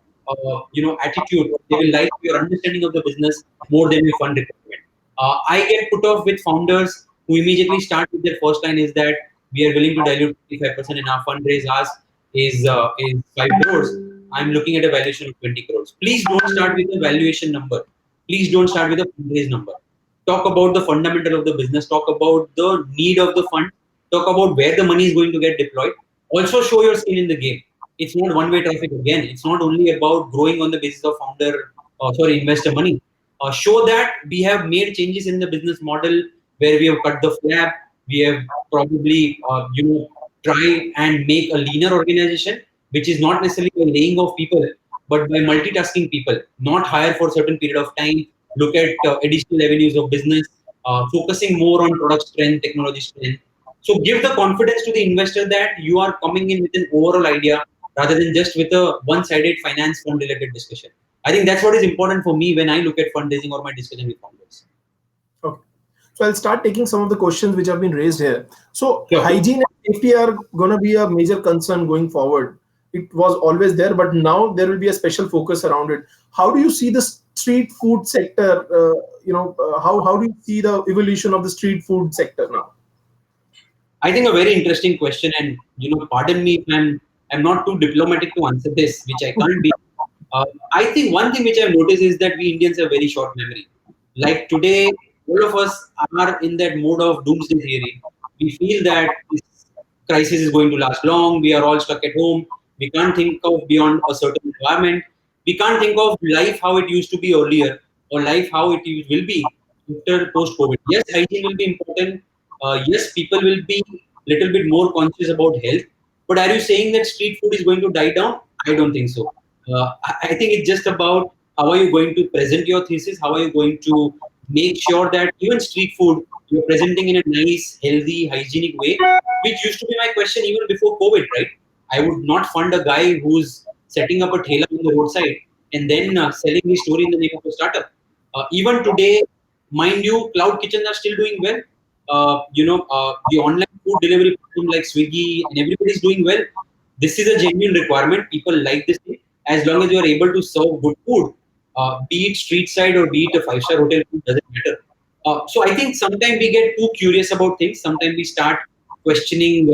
attitude. They will like your understanding of the business more than your fund requirement. I get put off with founders who immediately start with their first line is that we are willing to dilute 25% in our fundraise ask is 5 crores. I'm looking at a valuation of 20 crores. Please don't start with a valuation number. Please don't start with a fundraise number. Talk about the fundamental of the business. Talk about the need of the fund. Talk about where the money is going to get deployed. Also show your skin in the game. It's not one-way traffic again. It's not only about growing on the basis of investor money. Show that we have made changes in the business model where we have cut the flap. We have probably, try and make a leaner organization, which is not necessarily by laying off people, but by multitasking people, not hire for a certain period of time, look at additional avenues of business, focusing more on product strength, technology strength. So give the confidence to the investor that you are coming in with an overall idea rather than just with a one-sided finance fund related discussion. I think that's what is important for me when I look at fundraising or my discussion with founders. Okay. So I'll start taking some of the questions which have been raised here. So Sure. hygiene and safety are going to be a major concern going forward. It was always there, but now there will be a special focus around it. How do you see the street food sector? How do you see the evolution of the street food sector now? I think a very interesting question, and pardon me if I'm not too diplomatic to answer this, which I can't be. I think one thing which I've noticed is that we Indians have very short memory. Like today, all of us are in that mode of doomsday theory. We feel that this crisis is going to last long. We are all stuck at home. We can't think of beyond a certain environment. We can't think of life how it used to be earlier or life how it will be after post-COVID. Yes, hygiene will be important. Yes, people will be little bit more conscious about health. But are you saying that street food is going to die down? I don't think so. I think it's just about how are you going to present your thesis? How are you going to make sure that even street food you're presenting in a nice, healthy, hygienic way, which used to be my question even before COVID, right? I would not fund a guy who's setting up a thela on the roadside and then selling his story in the name of a startup. Even today, mind you, cloud kitchens are still doing well. The online food delivery platform like Swiggy and everybody is doing well. This is a genuine requirement. People like this thing. As long as you are able to serve good food, be it street side or be it a five-star hotel food, doesn't matter. So I think sometimes we get too curious about things. Sometimes we start questioning,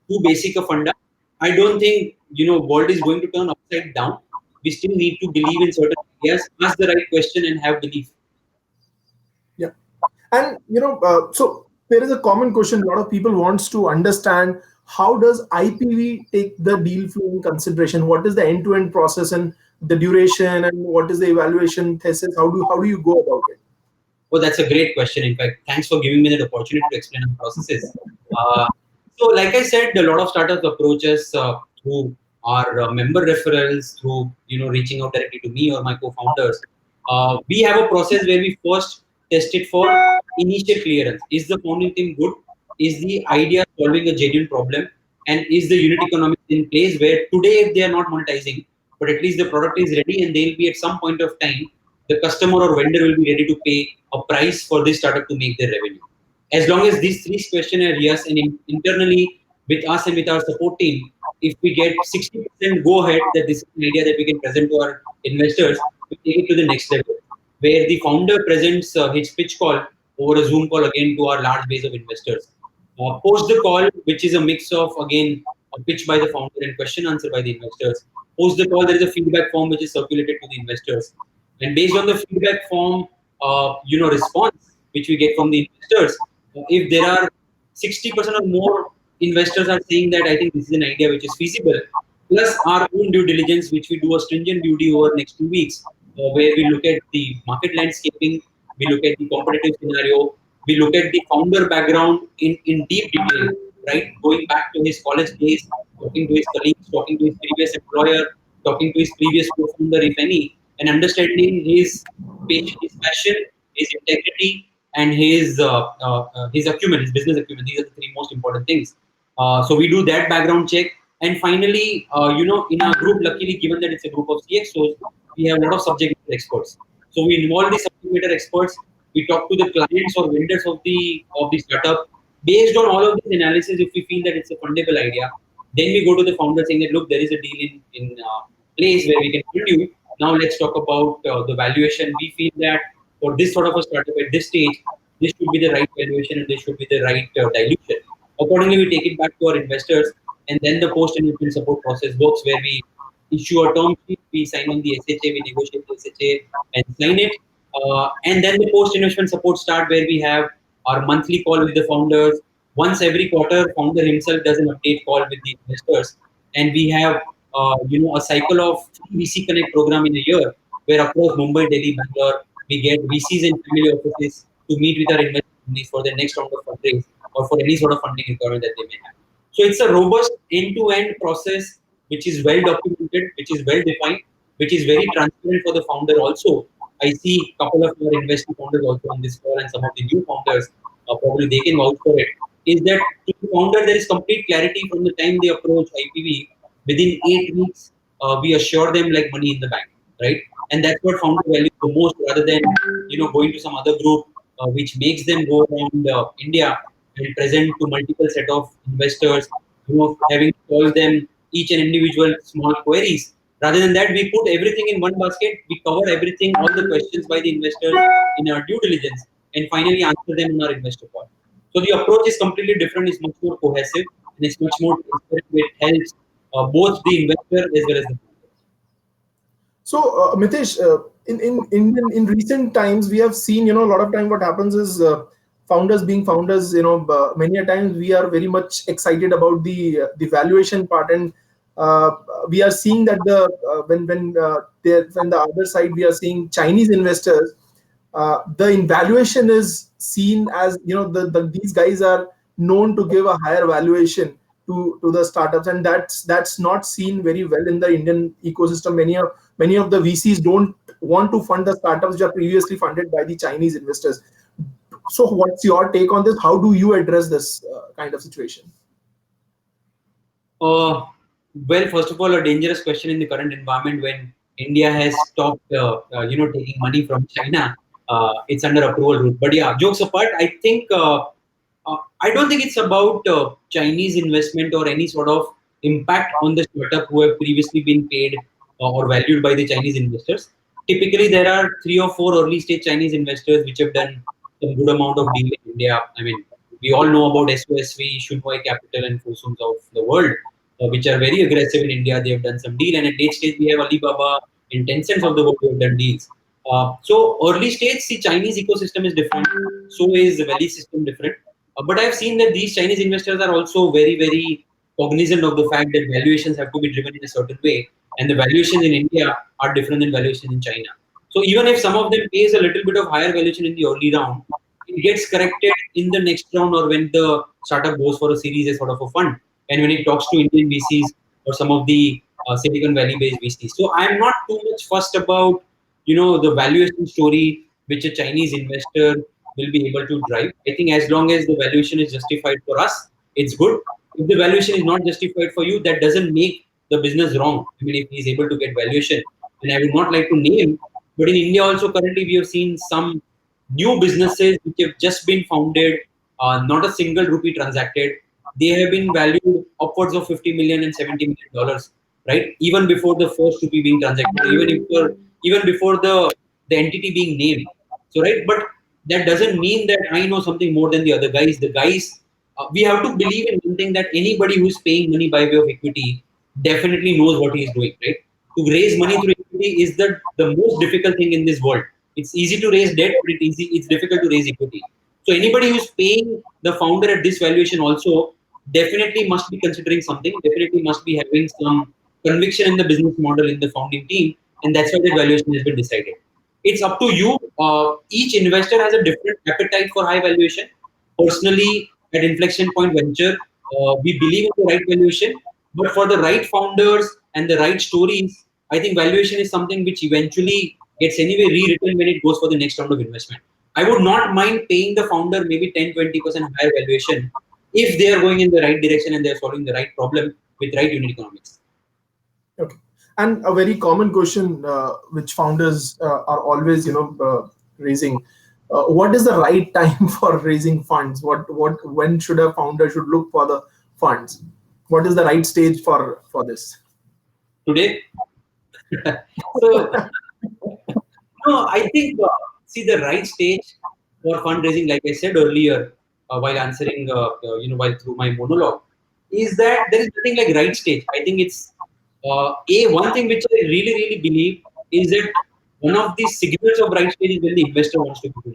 too basic a funda. I don't think world is going to turn upside down. We still need to believe in certain ideas, ask the right question, and have belief. Yeah. And so there is a common question. A lot of people wants to understand how does IPV take the deal flow in consideration? What is the end-to-end process and the duration, and what is the evaluation thesis? How do you go about it? Oh, that's a great question. In fact, thanks for giving me that opportunity to explain our processes. Uh, so, like I said, a lot of startups approach us through our member referrals, through reaching out directly to me or my co-founders. We have a process where we first test it for initial clearance. Is the founding team good? Is the idea solving a genuine problem? And is the unit economics in place where today they are not monetizing, but at least the product is ready and they'll be at some point of time, the customer or vendor will be ready to pay a price for this startup to make their revenue. As long as these three questions are yes, and internally with us and with our support team, if we get 60% go ahead that this is an idea that we can present to our investors, we take it to the next level, where the founder presents his pitch call over a Zoom call again to our large base of investors. Post the call, which is a mix of again a pitch by the founder and question answer by the investors. Post the call, there is a feedback form which is circulated to the investors, and based on the feedback form, response which we get from the investors, if there are 60% or more investors are saying that I think this is an idea which is feasible, plus our own due diligence, which we do a stringent duty over next 2 weeks, where we look at the market landscaping, we look at the competitive scenario, we look at the founder background in deep detail, right? Going back to his college days, talking to his colleagues, talking to his previous employer, talking to his previous co-founder, if any, and understanding his passion, his integrity, and his acumen, his business acumen. These are the three most important things. So we do that background check, and finally, in our group, luckily, given that it's a group of CXOs, we have a lot of subject matter experts. So we involve the subject matter experts. We talk to the clients or vendors of the startup. Based on all of this analysis, if we feel that it's a fundable idea, then we go to the founder saying that look, there is a deal in place where we can fund you. Now let's talk about the valuation. We feel that for this sort of a startup at this stage, this should be the right valuation and this should be the right dilution. Accordingly, we take it back to our investors, and then the post-investment support process works where we issue a term sheet, we sign on the SHA, we negotiate the SHA and sign it. And then the post-investment support start where we have our monthly call with the founders. Once every quarter, founder himself does an update call with the investors, and we have a cycle of VC Connect program in a year where across Mumbai, Delhi, Bangalore, we get VCs and family offices to meet with our investors for the next round of fundraise or for any sort of funding requirement that they may have. So it's a robust end-to-end process which is well documented, which is well defined, which is very transparent for the founder also. I see a couple of our investing founders also on this call and some of the new founders, probably they can vouch for it, is that to the founder there is complete clarity from the time they approach IPV. Within 8 weeks, we assure them like money in the bank, right? And that's what founder values the most rather than going to some other group which makes them go around India and present to multiple set of investors, having to solve them each and individual small queries. Rather than that, we put everything in one basket. We cover everything, all the questions by the investors in our due diligence, and finally answer them in our investor call. So the approach is completely different. It's much more cohesive and it's much more transparent. It helps both the investor as well as the founder. So, Mitesh, in recent times, we have seen, a lot of time what happens is founders being founders, many a times we are very much excited about the valuation part, and uh, we are seeing that when the other side we are seeing Chinese investors, the valuation is seen as these guys are known to give a higher valuation to the startups, and that's not seen very well in the Indian ecosystem. Many of the VCs don't want to fund the startups which are previously funded by the Chinese investors. So what's your take on this? How do you address this kind of situation? Uh, well, first of all, a dangerous question in the current environment when India has stopped, taking money from China. It's under approval route. But yeah, jokes apart, I don't think it's about Chinese investment or any sort of impact on the startup who have previously been paid or valued by the Chinese investors. Typically, there are 3 or 4 early stage Chinese investors which have done some good amount of deal in India. I mean, we all know about SOSV, Shunwai Capital, and Fosuns of the world, which are very aggressive in India. They have done some deal, and at late stage we have Alibaba and Tencent of the world who have done deals. So early stage, see, Chinese ecosystem is different. So is the value system different. But I've seen that these Chinese investors are also very, very cognizant of the fact that valuations have to be driven in a certain way, and the valuations in India are different than valuations in China. So even if some of them pays a little bit of higher valuation in the early round, it gets corrected in the next round or when the startup goes for a series as sort of a fund, and when it talks to Indian VCs or some of the Silicon Valley based VCs. So I'm not too much fussed about the valuation story which a Chinese investor will be able to drive. I think as long as the valuation is justified for us, it's good. If the valuation is not justified for you, that doesn't make the business wrong. I mean, if he's able to get valuation, and I would not like to name, but in India also currently we have seen some new businesses which have just been founded, not a single rupee transacted. They have been valued upwards of 50 million and 70 million dollars, right? Even before the first rupee being transacted, even before the entity being named. So, right, but that doesn't mean that I know something more than the other guys. The guys, we have to believe in one thing, that anybody who's paying money by way of equity definitely knows what he's doing, right? To raise money through equity is the most difficult thing in this world. It's easy to raise debt, but it's difficult to raise equity. So anybody who's paying the founder at this valuation also definitely must be considering something, definitely must be having some conviction in the business model in the founding team, and that's why that valuation has been decided. It's up to you. Each investor has a different appetite for high valuation. Personally, at Inflection Point Venture, we believe in the right valuation, but for the right founders and the right stories, I think valuation is something which eventually gets anyway rewritten when it goes for the next round of investment. I would not mind paying the founder maybe 10-20% higher valuation if they are going in the right direction and they are solving the right problem with right unit economics. Okay. And a very common question which founders are always, raising: what is the right time for raising funds? When should a founder should look for the funds? What is the right stage for this? Today, so no, I think see the right stage for fundraising, like I said earlier, while answering, while through my monologue, is that there is nothing like right stage. I think it's a one thing which I really really believe is that one of the signals of right stage is when the investor wants to give you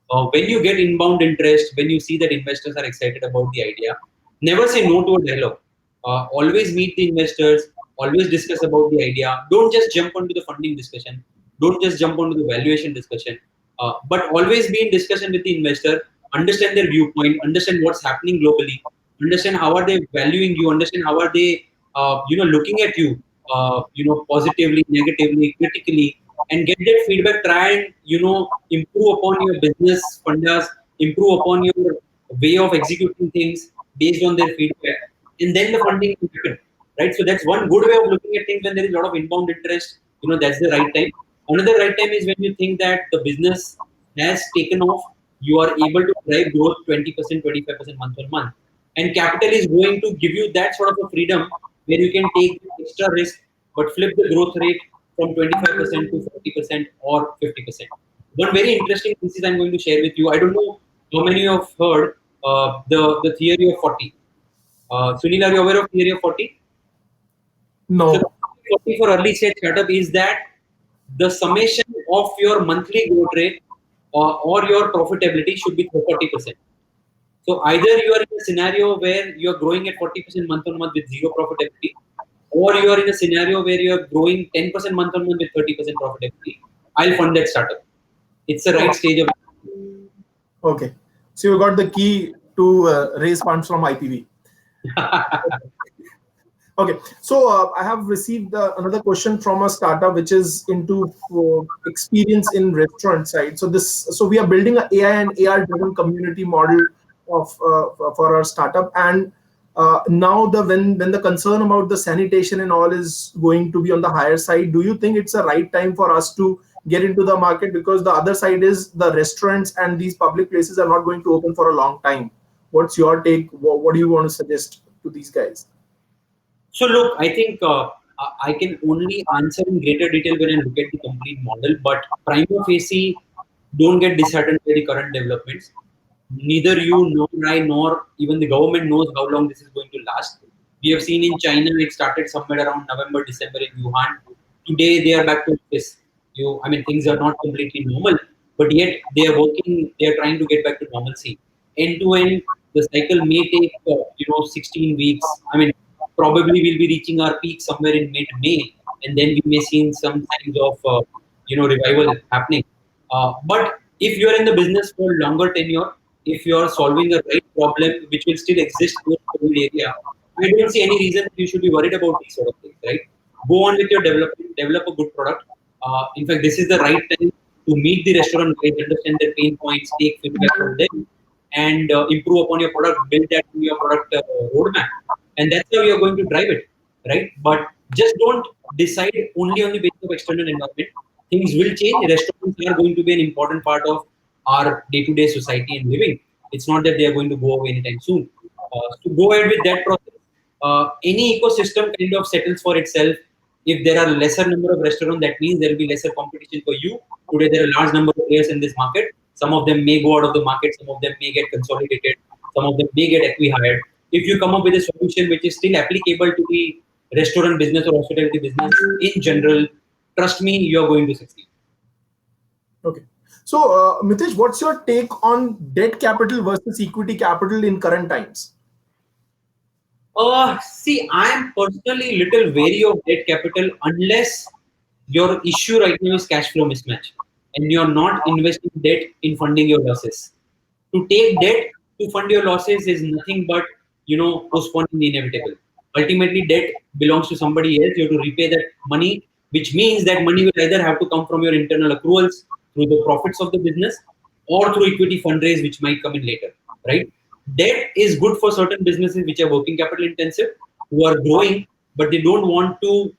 money. When you get inbound interest, when you see that investors are excited about the idea, never say no to a dialogue. Always meet the investors, always discuss about the idea. Don't just jump onto the funding discussion. Don't just jump onto the valuation discussion. But always be in discussion with the investor, understand their viewpoint, understand what's happening globally, understand how are they valuing you, understand how are they, looking at you, positively, negatively, critically, and get that feedback. Try and improve upon your business fundas, improve upon your way of executing things based on their feedback, and then the funding will happen, right? So that's one good way of looking at things when there is a lot of inbound interest. That's the right time. Another right time is when you think that the business has taken off, you are able to drive growth 20%, 25% month on month, and capital is going to give you that sort of a freedom where you can take extra risk but flip the growth rate from 25% to 40% or 50%. One very interesting thesis I'm going to share with you. I don't know how many of you have heard the theory of 40. Sunil, are you aware of theory of 40? So the No. 40 for early stage startup is that the summation of your monthly growth rate or your profitability should be 40%. So either you are in a scenario where you are growing at 40% month on month with zero profitability, or you are in a scenario where you are growing 10% month on month with 30% profitability. I'll fund that startup. It's the right Oh, stage of. okay. So you got the key to raise funds from IPV. Okay, so I have received another question from a startup which is into experience in restaurant side. So we are building a AI and AR driven community model of for our startup, and now when the concern about the sanitation and all is going to be on the higher side, do you think it's a right time for us to get into the market, because the other side is the restaurants and these public places are not going to open for a long time? What's your take? What do you want to suggest to these guys? So look, I think I can only answer in greater detail when I look at the complete model. But prima facie, don't get disheartened by the current developments. Neither you nor I nor even the government knows how long this is going to last. We have seen in China it started somewhere around November, December in Wuhan. Today they are back to office. I mean, things are not completely normal, but yet they are working. They are trying to get back to normalcy. End to end, the cycle may take 16 weeks. I mean, probably we'll be reaching our peak somewhere in mid-May, and then we may see some signs of revival happening. But if you are in the business for longer tenure, if you are solving a right problem which will still exist in the COVID area, I don't see any reason you should be worried about these sort of things, right? Go on with your development, develop a good product. In fact, this is the right time to to meet the restaurant guys, understand their pain points, take feedback from them, and improve upon your product, build that in your product roadmap, and that's how you're going to drive it, right? But just don't decide only on the basis of external environment. Things will change. Restaurants are going to be an important part of our day-to-day society and living. It's not that they are going to go away anytime soon. So go ahead with that process. Any ecosystem kind of settles for itself. If there are lesser number of restaurants, that means there will be lesser competition for you. Today, there are a large number of players in this market. Some of them may go out of the market. Some of them may get consolidated. Some of them may get acqui-hired. If you come up with a solution which is still applicable to the restaurant business or hospitality business in general, trust me, you are going to succeed. Okay. So, Mitesh, what's your take on debt capital versus equity capital in current times? See, I am personally little wary of debt capital unless your issue right now is cash flow mismatch and you're not investing debt in funding your losses. To take debt to fund your losses is nothing but, postponing the inevitable. Ultimately, debt belongs to somebody else. You have to repay that money, which means that money will either have to come from your internal accruals through the profits of the business or through equity fundraise, which might come in later, right? Debt is good for certain businesses which are working capital intensive, who are growing, but they don't want to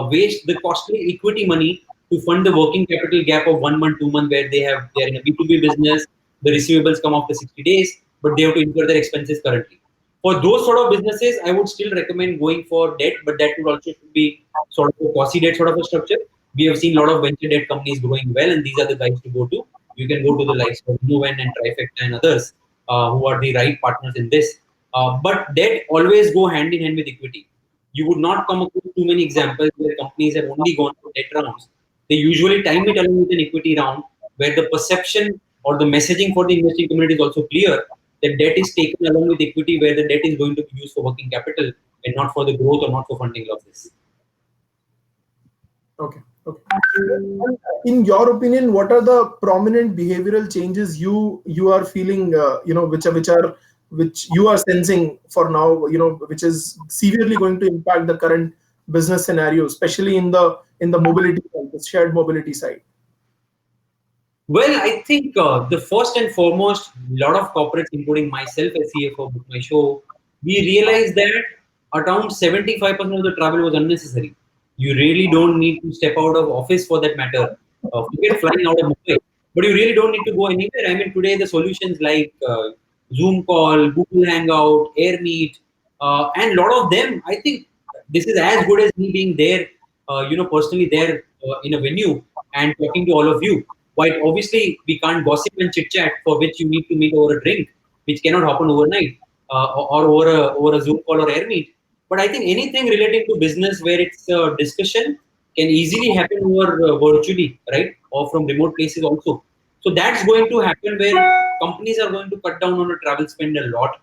waste the costly equity money to fund the working capital gap of 1 month, 2 month, where they're in a B2B business, the receivables come after 60 days, but they have to incur their expenses currently. For those sort of businesses, I would still recommend going for debt, but that would also be sort of a quasi debt sort of a structure. We have seen a lot of venture debt companies growing well, and these are the guys to go to. You can go to the likes of Nuven and Trifecta and others who are the right partners in this. But debt always go hand in hand with equity. You would not come across too many examples where companies have only gone for debt rounds. They usually time it along with an equity round where the perception or the messaging for the investing community is also clear that debt is taken along with equity, where the debt is going to be used for working capital and not for the growth or not for funding losses. Okay. Okay. In your opinion, what are the prominent behavioral changes you are feeling? Which you are sensing for now. Which is severely going to impact the current business scenario, especially in the mobility side, the shared mobility side. Well, I think the first and foremost, a lot of corporates, including myself as CFO of my show, we realized that around 75% of the travel was unnecessary. You really don't need to step out of office for that matter. Forget flying out of Mumbai, but you really don't need to go anywhere. I mean, today the solutions like Zoom call, Google Hangout, AirMeet, and a lot of them, I think this is as good as me being there, personally there in a venue and talking to all of you. While obviously we can't gossip and chit chat, for which you need to meet over a drink, which cannot happen overnight or over a Zoom call or AirMeet. But I think anything relating to business where it's a discussion can easily happen over virtually, right, or from remote places also. So that's going to happen where companies are going to cut down on the travel spend a lot.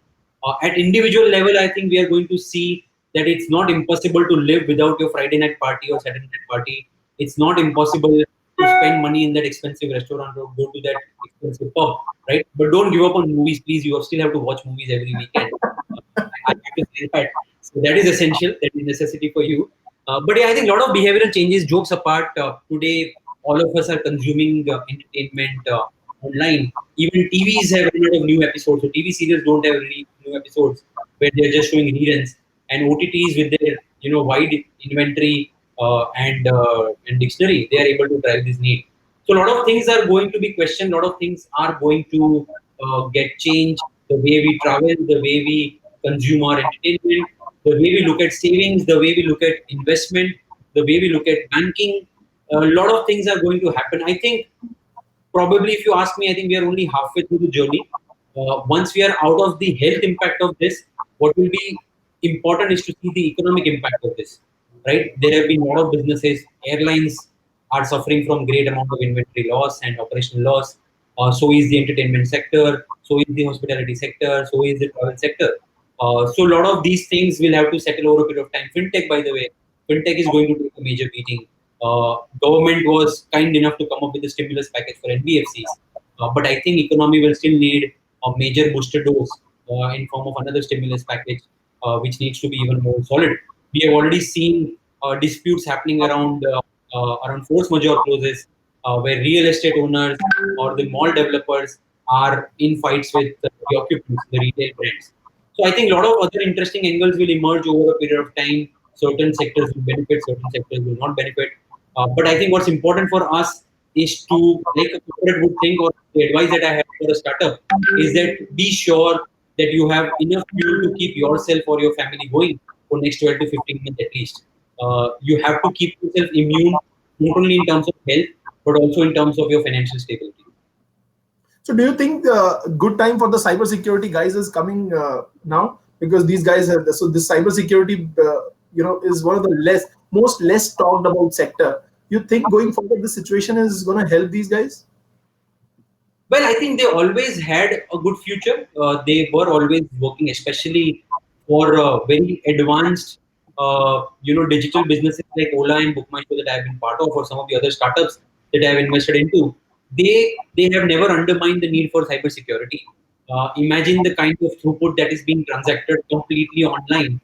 At individual level, I think we are going to see that it's not impossible to live without your Friday night party or Saturday night party. It's not impossible to spend money in that expensive restaurant or go to that expensive pub, right? But don't give up on movies, please. You still have to watch movies every weekend. I have to say that. So that is essential. That is necessity for you. But yeah, I think a lot of behavioral changes, jokes apart, today all of us are consuming entertainment online. Even TVs have a lot of new episodes. So TV serials don't have really new episodes where they're just showing reruns. And OTTs with their wide inventory and dictionary, they are able to drive this need. So a lot of things are going to be questioned. A lot of things are going to get changed. The way we travel, the way we consume our entertainment, the way we look at savings, the way we look at investment, the way we look at banking. A lot of things are going to happen. I think probably, if you ask me, I think we are only halfway through the journey. Once we are out of the health impact of this, what will be important is to see the economic impact of this. Right? There have been a lot of businesses, airlines are suffering from great amount of inventory loss and operational loss. So is the entertainment sector, so is the hospitality sector, so is the travel sector. So a lot of these things will have to settle over a period of time. Fintech, by the way, fintech is going to take a major beating. Government was kind enough to come up with a stimulus package for NBFCs, but I think economy will still need a major booster dose in form of another stimulus package, which needs to be even more solid. We have already seen disputes happening around force majeure clauses. where real estate owners or the mall developers are in fights with the occupants, the retail brands. So I think a lot of other interesting angles will emerge over a period of time. Certain sectors will benefit, certain sectors will not benefit. But I think what's important for us is to, like a corporate would think, or the advice that I have for a startup is that be sure that you have enough fuel to keep yourself or your family going for next 12 to 15 months at least. You have to keep yourself immune, not only in terms of health, but also in terms of your financial stability. So, do you think the good time for the cybersecurity guys is coming now? Because these guys have so this cybersecurity, is one of the most less talked about sector. You think going forward, the situation is going to help these guys? Well, I think they always had a good future. They were always working, especially for very advanced, digital businesses like Ola and BookMyShow that I have been part of, or some of the other startups that I have invested into. They have never undermined the need for cybersecurity. Imagine the kind of throughput that is being transacted completely online.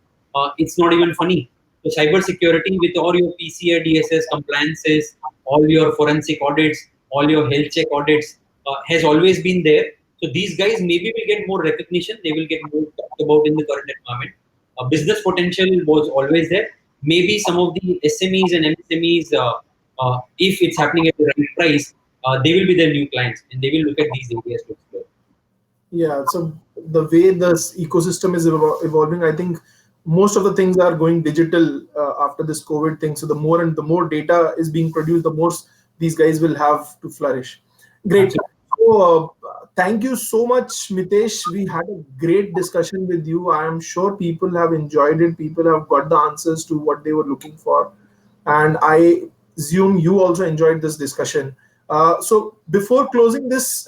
It's not even funny. So cybersecurity with all your PCI DSS compliances, all your forensic audits, all your health check audits has always been there. So these guys maybe will get more recognition. They will get more talked about in the current environment. Business potential was always there. Maybe some of the SMEs and MSMEs, if it's happening at the right price, they will be their new clients and they will look at these areas to explore. Yeah, so the way this ecosystem is evolving, I think most of the things are going digital after this COVID thing. So the more data is being produced, the more these guys will have to flourish. Great. Absolutely. So thank you so much, Mitesh. We had a great discussion with you. I am sure people have enjoyed it. People have got the answers to what they were looking for, and I assume you also enjoyed this discussion. So before closing this,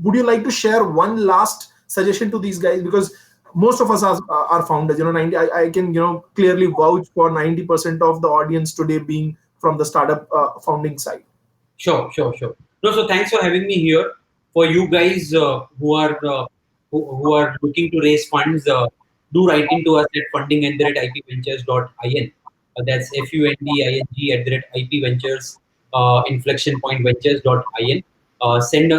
would you like to share one last suggestion to these guys? Because most of us are founders. 90. I can clearly vouch for 90% of the audience today being from the startup founding side. Sure, sure, sure. No, so thanks for having me here. For you guys who are looking to raise funds, do write into us at funding@ipventures.in. That's funding@ipventures, Inflection Point Ventures.in. Send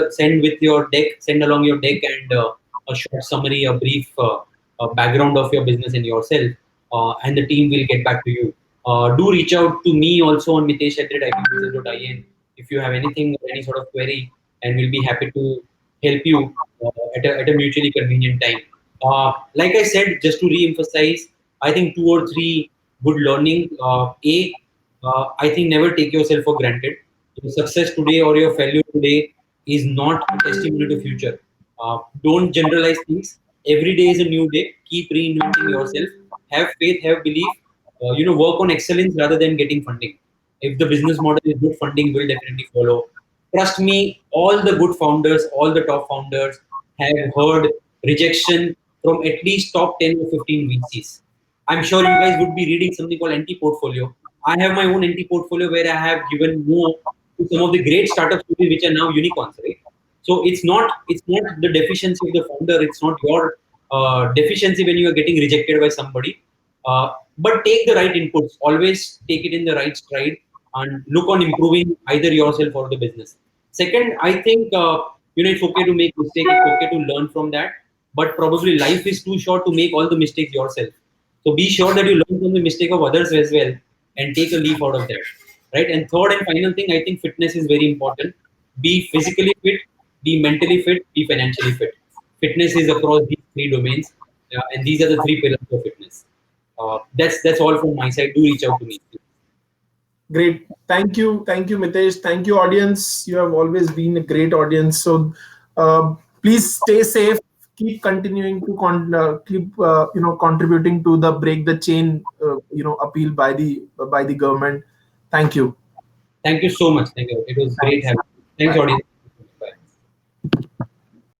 with your deck, send along your deck and a short summary, a brief background of your business and yourself, and the team will get back to you. Do reach out to me also on Mitesh@ipventures.in if you have anything or any sort of query, and we'll be happy to help you at a mutually convenient time. Like I said, just to re-emphasize, I think two or three good learning. I think never take yourself for granted. Your success today or your failure today is not a testimony to future. Don't generalize things. Every day is a new day. Keep reinventing yourself. Have faith, have belief. Work on excellence rather than getting funding. If the business model is good, funding will definitely follow. Trust me, all the good founders, all the top founders have heard rejection from at least top 10 or 15 VCs. I'm sure you guys would be reading something called anti-portfolio. I have my own anti-portfolio where I have given no to some of the great startups today which are now unicorns, right? So it's not the deficiency of the founder. It's not your deficiency when you are getting rejected by somebody. But take the right inputs. Always take it in the right stride and look on improving either yourself or the business. Second, I think it's okay to make mistakes. It's okay to learn from that. But probably life is too short to make all the mistakes yourself. So be sure that you learn from the mistake of others as well and take a leaf out of that. Right. And third and final thing, I think fitness is very important. Be physically fit, be mentally fit, be financially fit. Fitness is across these three domains, and these are the three pillars of fitness. That's all from my side. Do reach out to me. Great. Thank you, Mitesh. Thank you, audience. You have always been a great audience. So please stay safe. Keep continuing to keep contributing to the break the chain appeal by the government. Thank you. Thank you so much. Thank you. It was great Thanks. having you. Thanks, Bye. audience.